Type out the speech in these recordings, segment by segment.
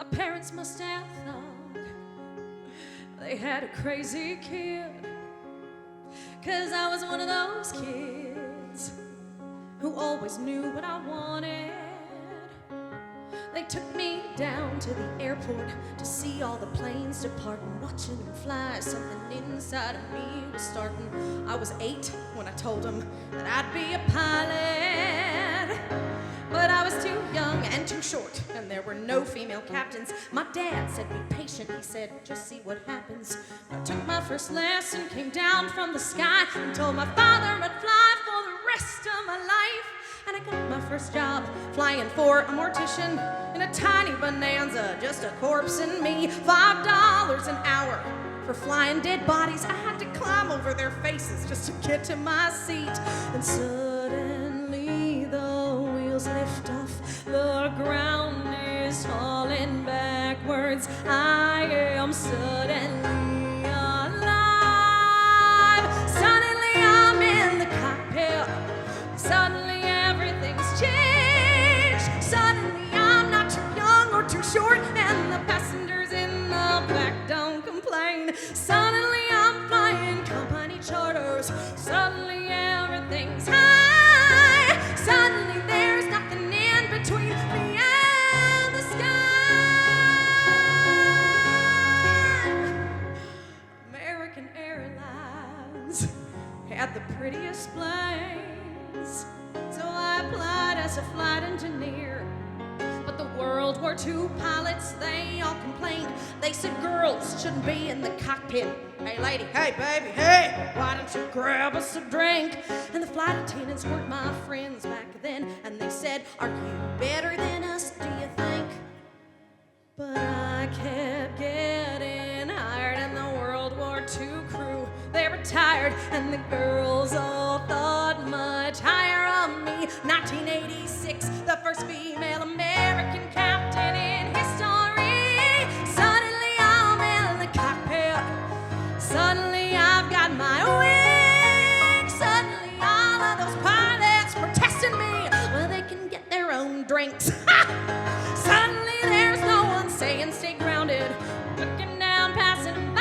My parents must have thought they had a crazy kid, 'cause I was one of those kids who always knew what I wanted. They took me down to the airport to see all the planes departing, watching them fly. Something inside of me was starting. I was 8 when I told them that I'd be a pilot, but I was too young and too short, and there were no female captains. My dad said, be patient, he said, just see what happens. I took my first lesson, came down from the sky, and told my father I'd fly for the rest of my life. And I got my first job flying for a mortician in a tiny Bonanza, just a corpse and me. $5 an hour for flying dead bodies. I had to climb over their faces just to get to my seat. And suddenly the wheels lift off, the ground is falling backwards. I am suddenly alive. Suddenly I'm in the cockpit. Suddenly everything's changed. Suddenly I'm not too young or too short, and the passengers in the back don't complain. Suddenly I'm flying company charters. Suddenly everything's high. Suddenly there's nothing in between me and the sky. American Airlines had the prettiest planes, so I applied as a flight engineer. But the World War II pilots, they all complained. They said girls shouldn't be in the cockpit. Hey lady, hey baby, hey, why don't you grab us a drink? And the flight attendants weren't my friends back then, and they said, are you better than us, do you think? But I kept getting hired, and the World War II crew, they retired, and the girls all thought much higher of me. 1986, the first female American captain in history. Suddenly I'm in the cockpit. Suddenly I've got my wings. Suddenly all of those pilots protesting me, well, they can get their own drinks. Suddenly there's no one saying stay grounded, looking down, passing them by.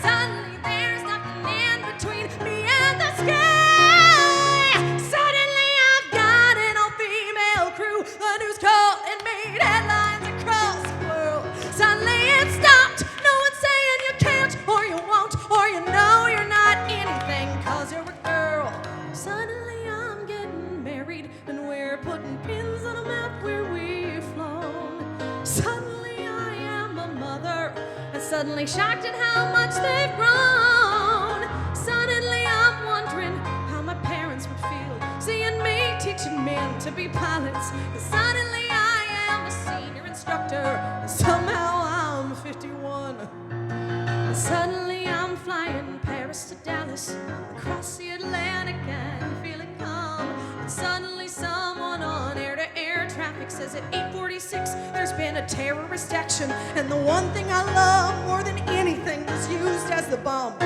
Suddenly there's nothing in between me and the sky. Suddenly I've got an all-female crew. The news calling me, headlines across the world. Suddenly it stopped. No one's saying you can't, or you won't, or you know you're not anything 'cause you're a girl. Suddenly I'm getting married, and we're putting pins on a map where we've flown. Suddenly I am a mother, and suddenly shocked at how much they've grown. Suddenly I'm wondering how my parents would feel seeing me teaching men to be pilots. Suddenly I am a senior instructor, and somehow I'm 51. And suddenly I'm flying Paris to Dallas, across the Atlantic and feeling calm. And suddenly someone on air-to-air traffic says at 8:46 there's been a terrorist action, and the one thing I love more than anything was used as the bomb.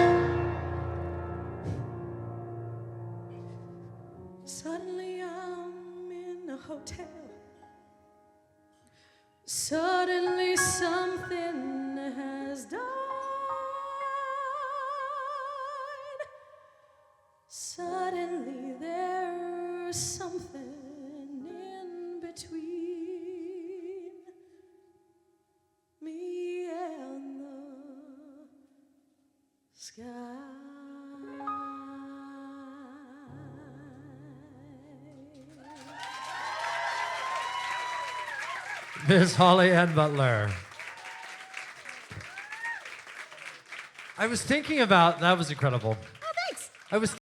Suddenly I'm in a hotel. Suddenly something has died. Suddenly there's something in between me and the sky. Miss Holly Ann Butler. I was thinking about, that was incredible. Oh, thanks. I was